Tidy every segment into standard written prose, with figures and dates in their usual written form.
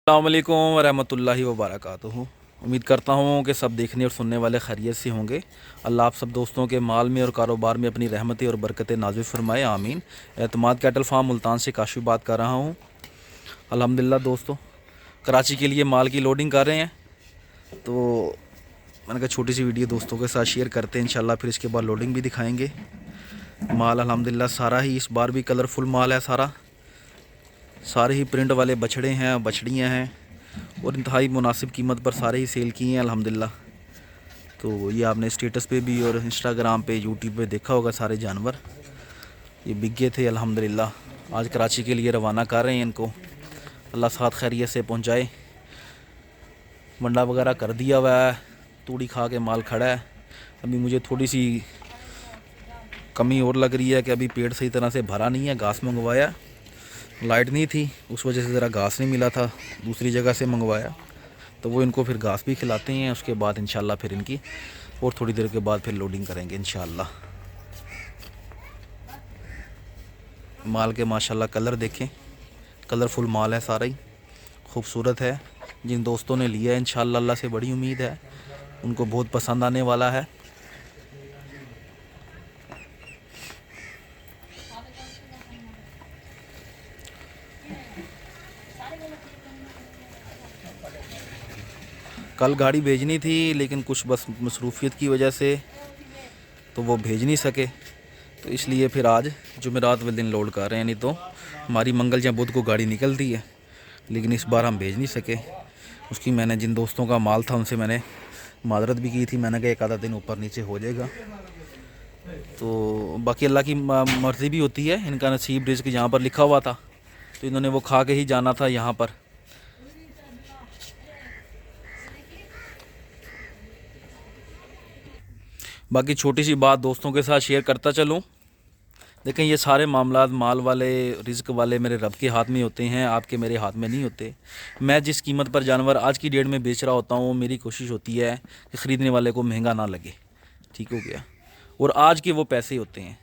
अस्सलाम वालेकुम रहमतुल्लाहि व बरकातुहू। उम्मीद करता हूँ कि सब देखने और सुनने वाले खैरियत से होंगे। अल्लाह आप सब दोस्तों के माल में और कारोबार में अपनी रहमतें और बरकतें नाज़िल फरमाए, आमीन। एतमाद कैटल फार्म मुल्तान से काशिफ बात कर रहा हूँ। अल्हम्दुलिल्लाह दोस्तों, कराची के लिए माल की लोडिंग कर रहे हैं, तो मैंने कहा छोटी सी वीडियो दोस्तों के साथ शेयर करते हैं इंशाल्लाह। फिर इसके बाद लोडिंग भी दिखाएँगे। माल अल्हम्दुलिल्लाह सारा ही इस बार भी कलरफुल माल है, सारे ही प्रिंट वाले बछड़े हैं, बछड़ियाँ हैं और इंतहाई मुनासिब कीमत पर सारे ही सेल किए हैं अल्हम्दुलिल्लाह। तो ये आपने स्टेटस पे भी और इंस्टाग्राम पे, यूट्यूब पे देखा होगा। सारे जानवर ये बिक गए थे अल्हम्दुलिल्लाह। आज कराची के लिए रवाना कर रहे हैं इनको, अल्लाह साथ खैरियत से पहुँचाए। मंडा वगैरह कर दिया हुआ है, तूड़ी खा के माल खड़ा है। अभी मुझे थोड़ी सी कमी और लग रही है कि अभी पेट सही तरह से भरा नहीं है। घास मंगवाया, लाइट नहीं थी, उस वजह से ज़रा घास नहीं मिला था, दूसरी जगह से मंगवाया, तो वो इनको फिर घास भी खिलाते हैं। उसके बाद इंशाल्लाह फिर इनकी और थोड़ी देर के बाद फिर लोडिंग करेंगे इंशाल्लाह। माल के माशाल्लाह कलर देखें, कलरफुल माल है, सारा ही खूबसूरत है। जिन दोस्तों ने लिया है इंशाल्लाह, अल्लाह से बड़ी उम्मीद है उनको बहुत पसंद आने वाला है। कल गाड़ी भेजनी थी, लेकिन कुछ बस मसरूफियत की वजह से तो वो भेज नहीं सके, तो इसलिए फिर आज जुमेरात वाले दिन लोड कर रहे हैं। नहीं तो हमारी मंगल या बुध को गाड़ी निकलती है, लेकिन इस बार हम भेज नहीं सके। उसकी मैंने जिन दोस्तों का माल था उनसे मैंने मादरत भी की थी। मैंने कहा एक आधा दिन ऊपर नीचे हो जाएगा, तो बाकी अल्लाह की मर्ज़ी भी होती है। इनका नसीब रिज़्क़ यहाँ पर लिखा हुआ था, तो इन्होंने वो खा के ही जाना था यहाँ पर। बाकी छोटी सी बात दोस्तों के साथ शेयर करता चलूँ। देखें, ये सारे मामलात माल वाले, रिज़्क वाले मेरे रब के हाथ में होते हैं, आपके मेरे हाथ में नहीं होते। मैं जिस कीमत पर जानवर आज की डेट में बेच रहा होता हूँ, मेरी कोशिश होती है कि ख़रीदने वाले को महंगा ना लगे। ठीक हो गया। और आज के वो पैसे होते हैं,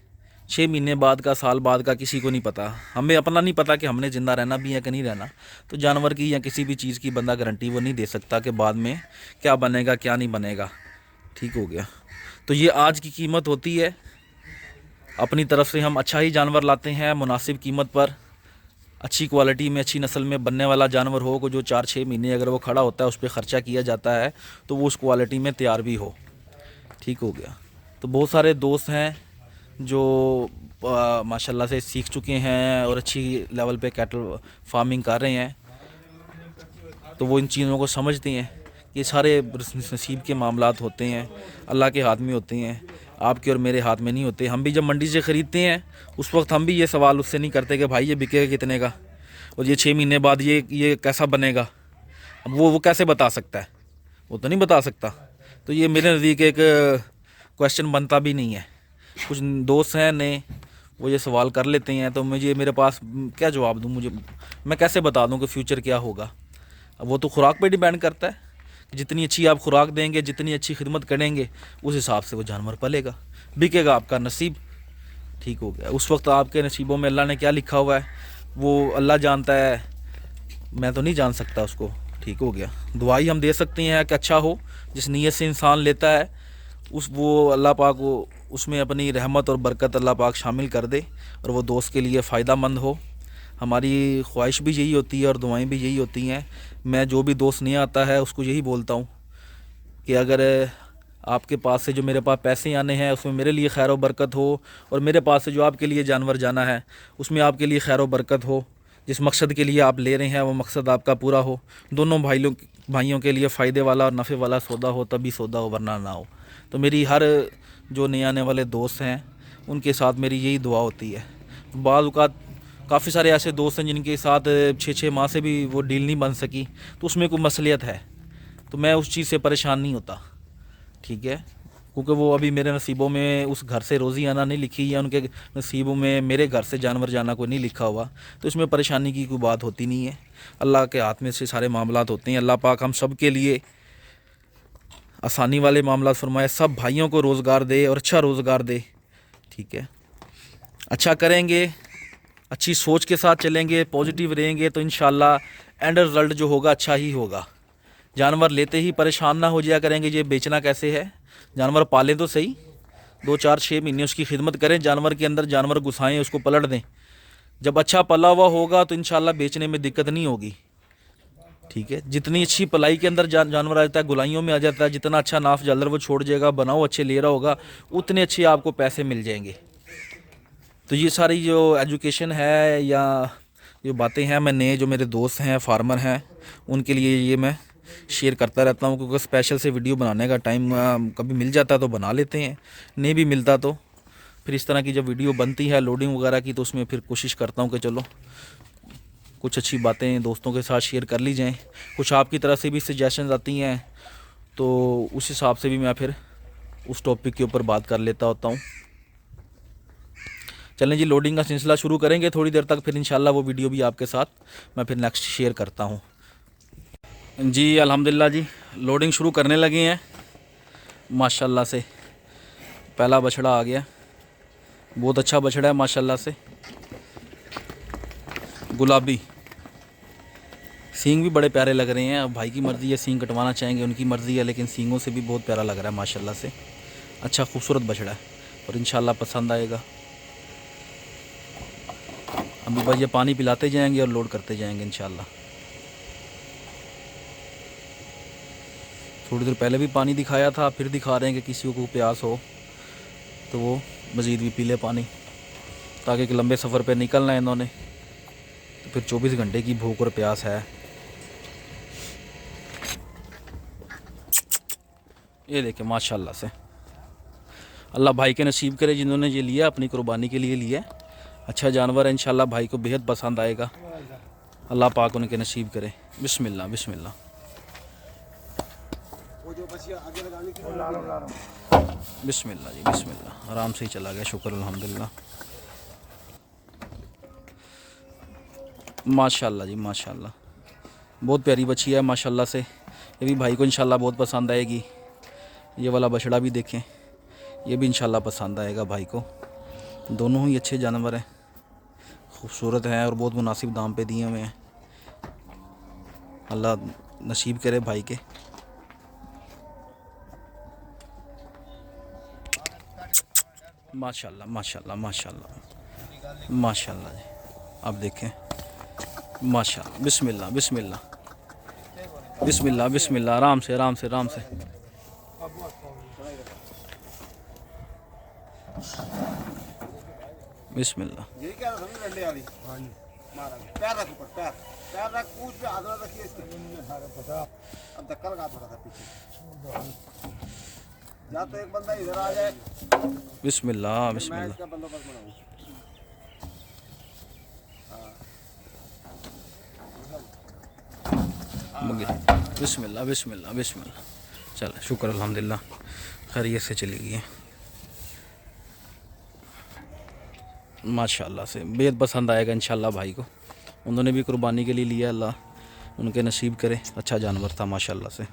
6 महीने बाद का, साल बाद का किसी को नहीं पता। हमें अपना नहीं पता कि हमने ज़िंदा रहना भी है कि नहीं रहना। तो जानवर की या किसी भी चीज़ की बंदा गारंटी वो नहीं दे सकता कि बाद में क्या बनेगा क्या नहीं बनेगा। ठीक हो गया। तो ये आज की कीमत होती है। अपनी तरफ से हम अच्छा ही जानवर लाते हैं, मुनासिब कीमत पर, अच्छी क्वालिटी में, अच्छी नस्ल में बनने वाला जानवर हो को जो 4-6 महीने अगर वो खड़ा होता है, उस पर ख़र्चा किया जाता है, तो वो उस क्वालिटी में तैयार भी हो। ठीक हो गया। तो बहुत सारे दोस्त हैं जो माशाल्लाह से सीख चुके हैं और अच्छी लेवल पे कैटल फार्मिंग कर रहे हैं, तो वो इन चीज़ों को समझते हैं कि सारे नसीब के मामलात होते हैं, अल्लाह के हाथ में होते हैं, आपके और मेरे हाथ में नहीं होते। हम भी जब मंडी से ख़रीदते हैं उस वक्त हम भी ये सवाल उससे नहीं करते कि भाई ये बिकेगा कितने का और ये 6 महीने बाद ये कैसा बनेगा। अब वो कैसे बता सकता है, वो तो नहीं बता सकता। तो ये मेरे नज़दीक एक क्वेश्चन बनता भी नहीं है। कुछ दोस्त हैं नए, वो ये सवाल कर लेते हैं, तो मुझे, मेरे पास क्या जवाब दूँ, मैं कैसे बता दूँ कि फ़्यूचर क्या होगा। अब वो तो खुराक पे डिपेंड करता है, जितनी अच्छी आप खुराक देंगे, जितनी अच्छी खिदमत करेंगे, उस हिसाब से वो जानवर पलेगा, बिकेगा आपका नसीब। ठीक हो गया। उस वक्त आपके नसीबों में अल्लाह ने क्या लिखा हुआ है वो अल्लाह जानता है, मैं तो नहीं जान सकता उसको। ठीक हो गया। दुआई हम दे सकते हैं कि अच्छा हो, जिस नीयत से इंसान लेता है वो अल्लाह पाक वो उसमें अपनी रहमत और बरकत अल्लाह पाक शामिल कर दे और वो दोस्त के लिए फ़ायदा मंद हो। हमारी ख्वाहिश भी यही होती है और दुआएं भी यही होती हैं। मैं जो भी दोस्त नहीं आता है उसको यही बोलता हूँ कि अगर आपके पास से जो मेरे पास पैसे आने हैं उसमें मेरे लिए खैर व बरकत हो, और मेरे पास से जो आपके लिए जानवर जाना है उसमें आपके लिए खैर व बरकत हो। जिस मकसद के लिए आप ले रहे हैं वो मकसद आपका पूरा हो, दोनों भाइयों के लिए फ़ायदे वाला और नफ़े वाला सौदा हो, तभी सौदा हो, वरना ना हो। तो मेरी हर जो नए आने वाले दोस्त हैं उनके साथ मेरी यही दुआ होती है। बाज़ औक़ात काफ़ी सारे ऐसे दोस्त हैं जिनके साथ 6-6 माह से भी वो डील नहीं बन सकी, तो उसमें कोई मसलियत है, तो मैं उस चीज़ से परेशान नहीं होता। ठीक है, क्योंकि वो अभी मेरे नसीबों में उस घर से रोज़ी आना नहीं लिखी, या उनके नसीबों में मेरे घर से जानवर जाना कोई नहीं लिखा हुआ, तो इसमें परेशानी की कोई बात होती नहीं है। अल्लाह के हाथ में से सारे मामलात होते हैं। अल्लाह पाक हम सब के लिए आसानी वाले मामला फरमाए, सब भाइयों को रोज़गार दे और अच्छा रोज़गार दे। ठीक है, अच्छा करेंगे, अच्छी सोच के साथ चलेंगे, पॉजिटिव रहेंगे, तो इंशाल्लाह एंड रिज़ल्ट जो होगा अच्छा ही होगा। जानवर लेते ही परेशान ना हो जाया करेंगे ये बेचना कैसे है। जानवर पालें तो सही, 2 4 6 महीने उसकी खिदमत करें, जानवर के अंदर जानवर घुसाएं, उसको पलट दें। जब अच्छा पला हुआ होगा तो इंशाल्लाह बेचने में दिक्कत नहीं होगी। ठीक है, जितनी अच्छी पलाई के अंदर जानवर आ जाता है, गुलाइयों में आ जाता है, जितना अच्छा नाफ जालर वो छोड़ जाएगा, बनाओ अच्छे ले रहा होगा, उतने अच्छे आपको पैसे मिल जाएंगे। तो ये सारी जो एजुकेशन है या जो बातें हैं, मैंने जो मेरे दोस्त हैं फार्मर हैं उनके लिए ये मैं शेयर करता रहता हूँ, क्योंकि स्पेशल से वीडियो बनाने का टाइम कभी मिल जाता है तो बना लेते हैं, नहीं भी मिलता तो फिर इस तरह की जब वीडियो बनती है लोडिंग वगैरह की तो उसमें फिर कोशिश करता हूँ कि चलो कुछ अच्छी बातें दोस्तों के साथ शेयर कर ली जाएं। कुछ आपकी तरफ से भी सजेशंस आती हैं तो उस हिसाब से भी मैं फिर उस टॉपिक के ऊपर बात कर लेता होता हूँ। चलें जी, लोडिंग का सिलसिला शुरू करेंगे थोड़ी देर तक, फिर इंशाल्लाह वो वीडियो भी आपके साथ मैं फिर नेक्स्ट शेयर करता हूँ। जी अल्हम्दुलिल्लाह जी, लोडिंग शुरू करने लगे हैं माशाल्लाह से। पहला बछड़ा आ गया, बहुत अच्छा बछड़ा है माशाल्लाह से, गुलाबी। सींग भी बड़े प्यारे लग रहे हैं। अब भाई की मर्ज़ी है, सींग कटवाना चाहेंगे उनकी मर्ज़ी है, लेकिन सींगों से भी बहुत प्यारा लग रहा है माशाल्लाह से। अच्छा खूबसूरत बछड़ा है और इंशाल्लाह पसंद आएगा। अभी बस ये पानी पिलाते जाएंगे और लोड करते जाएंगे इंशाल्लाह। थोड़ी देर पहले भी पानी दिखाया था, फिर दिखा रहे हैं कि किसी को प्यास हो तो वो मज़ीद भी पी ले पानी, ताकि एक लंबे सफ़र पे निकलना है इन्होंने, तो फिर 24 घंटे की भूख और प्यास है। ये देखें माशाल्लाह से, अल्लाह भाई के नसीब करे जिन्होंने ये लिया अपनी कुर्बानी के लिए लिया। अच्छा जानवर है, इंशाल्लाह भाई को बेहद पसंद आएगा, अल्लाह पाक उनके नसीब करे। बिस्मिल्लाह बिस्मिल्लाह। बिस्मिल्लाह जी बिस्मिल्लाह। आराम से ही चला गया, शुक्र अल्हम्दुलिल्लाह। माशाल्लाह जी माशाल्लाह, बहुत प्यारी बच्ची है माशाल्लाह से। ये भी भाई को इंशाल्लाह बहुत पसंद आएगी। ये वाला बछड़ा भी देखें, ये भी इंशाल्लाह पसंद आएगा भाई को। दोनों ही अच्छे जानवर हैं, खूबसूरत हैं और बहुत मुनासिब दाम पे दिए हुए हैं। अल्लाह नसीब करे भाई के। माशाल्लाह माशाल्लाह माशाल्लाह माशाल्लाह जी। अब देखें माशाल्लाह। बिस्मिल्लाह बिस्मिल्लाह बिस्मिल्लाह बिस्मिल्लाह। आराम से आराम से आराम से। बिस्मिल्लाह। यही क्या डंडे वाली मारा पैर रख ऊपर, पैर रख, पूछ पे हाथ रखिए इसके। अब धक्का लगा थोड़ा सा पीछे या तो एक बंदा इधर आ जाए। बिस्मिल्लाह मैं बिस्मिल्लाह। इसका बंदोबस्त बनाऊं। बिस्मिल्लाह बिस्मिल्लाह बिस्मिल्लाह। चलो शुक्र अल्हम्दुलिल्लाह, खैरियत से चली गई है माशाल्लाह से। बेहद पसंद आएगा इंशाल्लाह भाई को, उन्होंने भी कुर्बानी के लिए लिया, अल्लाह उनके नसीब करे। अच्छा जानवर था माशाल्लाह से।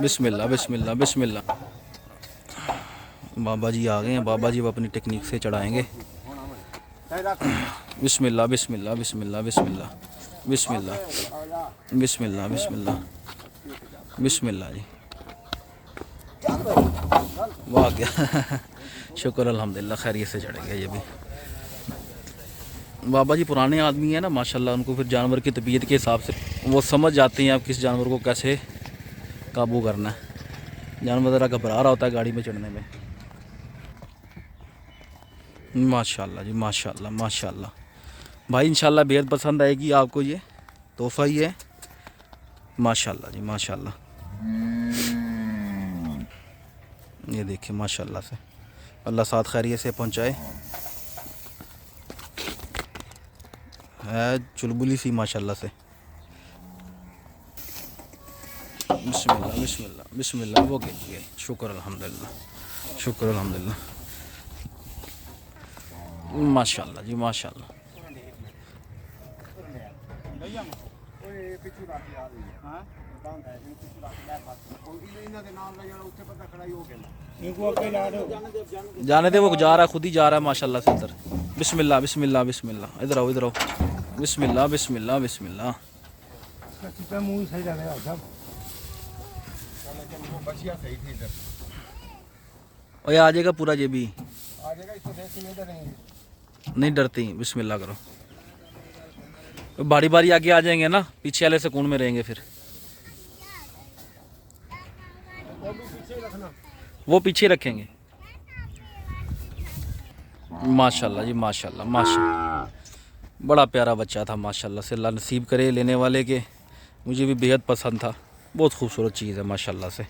बिस्मिल्लाह बिस्मिल्लाह बिस्मिल्लाह। बाबा जी आ गए हैं, बाबा जी अब अपनी टेक्निक से चढ़ाएंगे। बिस्मिल्लाह बिस्मिल्लाह बिस्मिल्लाह बिस्मिल्लाह बिस्मिल्लाह बिस्मिल्लाह बिस्मिल्लाह बिस्मिल्लाह जी। वाह गया शुक्र अल्हम्दुलिल्लाह, खैरियत से चढ़ गया ये भी। बाबा जी पुराने आदमी हैं ना माशाल्लाह, उनको फिर जानवर की तबीयत के हिसाब से वो समझ जाते हैं आप किस जानवर को कैसे काबू करना है। जानवर ज़रा घबरा रहा होता है गाड़ी में चढ़ने में। माशाल्लाह जी माशाल्लाह माशाल्लाह। भाई इंशाल्लाह बेहद पसंद आएगी आपको, ये तोहफ़ा ही है माशाल्लाह जी माशाल्लाह। ये देखिए माशाल्लाह से, अल्लाह साथ खैरियत से पहुंचाए। है चुलबुली सी माशाल्लाह से। बिस्मिल्लाह बिस्मिल्लाह बिस्मिल्लाह। वो गई, शुक्र अल्हम्दुलिल्लाह शुक्र अल्हम्दुलिल्लाह। माशाल्लाह जी माशाल्लाह। ओए पिछू रात आ रही है हां बांध है इन पिछू रात बैठ बात और इन्हां दे नाल ले जाना उत्थे पता खड़ा ही हो गया इनको अकेले ला दो जाने दे, वो जा रहा है, खुद ही जा रहा है माशाल्लाह से इधर। बिस्मिल्लाह बिस्मिल्लाह बिस्मिल्लाह, इधर आओ इधर आओ। बिस्मिल्लाह बिस्मिल्लाह बिस्मिल्लाह। पे मुंह सही लगेगा सब वो बचिया सही थी इधर और ये आ जाएगा पूरा, ये भी आ जाएगा इसको देख के इधर नहीं डरती। बिस्मिल्लाह करो, तो बारी बारी आगे आ जाएंगे ना, पीछे वाले सुकून में रहेंगे फिर। वो भी पीछे रखना वो पीछे रखेंगे। माशाल्लाह जी माशाल्लाह माशाल्लाह, बड़ा प्यारा बच्चा था माशाल्लाह से। अल्लाह नसीब करे लेने वाले के। मुझे भी बेहद पसंद था, बहुत खूबसूरत चीज़ है माशाल्लाह से।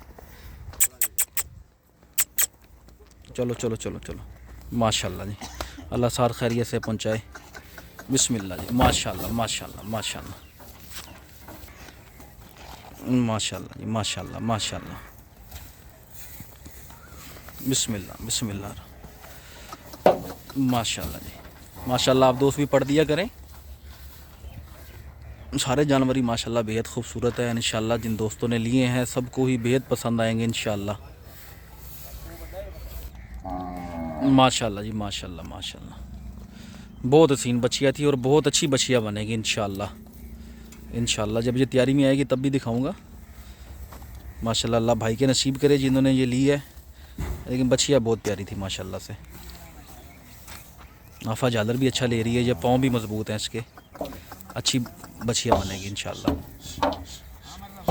चलो चलो चलो चलो माशाल्लाह जी, अल्लाह सार खैरियत से पहुँचाए। बिस्मिल्लाह जी माशाल्लाह माशाल्लाह माशाल्लाह माशाल्लाह जी माशाल्लाह माशाल्लाह। बिस्मिल्लाह बिस्मिल्लाह माशाल्लाह जी माशाल्लाह। आप दोस्त भी पढ़ दिया करें। सारे जानवर ही माशाल्लाह बेहद खूबसूरत है। इंशाल्लाह जिन दोस्तों ने लिए हैं सबको ही बेहद पसंद आएंगे इंशाल्लाह। माशाल्लाह जी माशाल्लाह माशाल्लाह, बहुत हसीन बच्चियाँ थी और बहुत अच्छी बच्चियाँ बनेगी इंशाल्लाह। इंशाल्लाह जब ये तैयारी में आएगी तब भी दिखाऊंगा माशाल्लाह। अल्लाह भाई के नसीब करे जिन्होंने ये ली है, लेकिन बच्चियाँ बहुत प्यारी थी माशाल्लाह से। आफा झालर भी अच्छा ले रही है, ये पाँव भी मजबूत हैं इसके, अच्छी बच्चियाँ बनेगी इंशाल्लाह।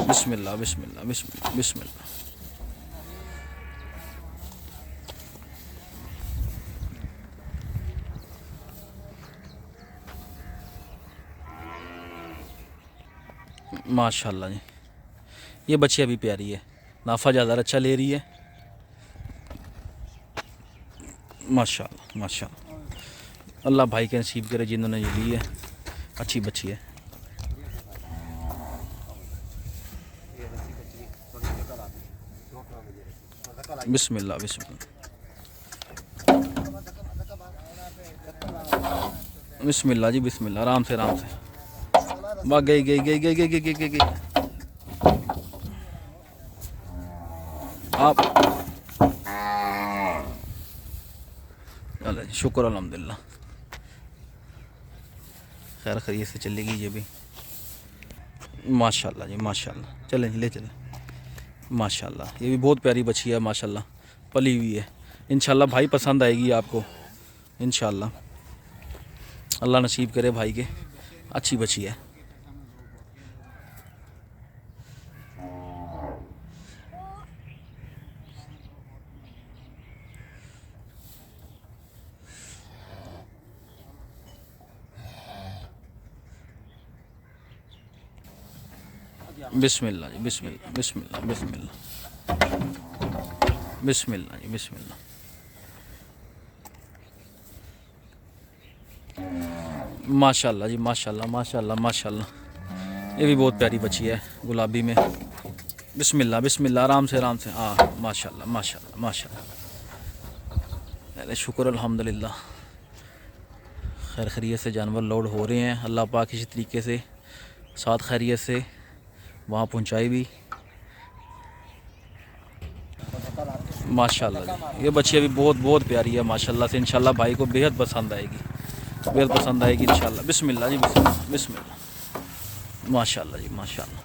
बिस्मिल्लाह बिस्मिल्लाह बिस्मिल्लाह बिस्मिल्लाह। माशाल्लाह जी, ये बच्चियाँ भी प्यारी है, नाफा ज़्यादा अच्छा ले रही है माशाल्लाह माशाल्लाह। अल्लाह भाई के नसीब करे जिन्होंने ये ली है, अच्छी बच्ची है। बिस्मिल्लाह बिस्मिल्लाह बिस्मिल्लाह जी बिस्मिल्लाह। आराम से आराम से। वाह गई गई गई गई गई गई गई गई गई। आप चलो शुक्र अल्हम्दुलिल्लाह, खैर खैरियत से चलेगी ये भी माशाल्लाह जी माशाल्लाह। चलें ले चलें माशाल्लाह। ये भी बहुत प्यारी बच्ची है माशाल्लाह, पली हुई है। इंशाल्लाह भाई पसंद आएगी आपको इंशाल्लाह। अल्लाह नसीब करे भाई के, अच्छी बच्ची है। बिस्मिल्लाह जी बिस्मिल्लाह बिस्मिल्लाह बिस्मिल्लाह बिस्मिल्लाह जी बिस्मिल्लाह। माशाल्लाह जी माशाल्लाह माशाल्लाह माशाल्लाह। ये भी बहुत प्यारी बच्ची है गुलाबी में। बिस्मिल्लाह बिस्मिल्लाह। आराम से हाँ माशाल्लाह माशाल्लाह माशाल्लाह। अरे शुक्र अल्हम्दुलिल्लाह, खैर खैरियत से जानवर लोड हो रहे हैं। अल्लाह पाक इसी तरीके से साथ खैरियत से वहाँ पहुँचाई भी माशाल्लाह जी। ये बच्चियाँ भी बहुत बहुत प्यारी है माशाल्लाह से। इंशाल्लाह भाई को बेहद पसंद आएगी, बेहद पसंद आएगी इंशाल्लाह। बिस्मिल्लाह जी बिस्मिल्लाह बिस्मिल्लाह। माशाल्लाह जी माशाल्लाह।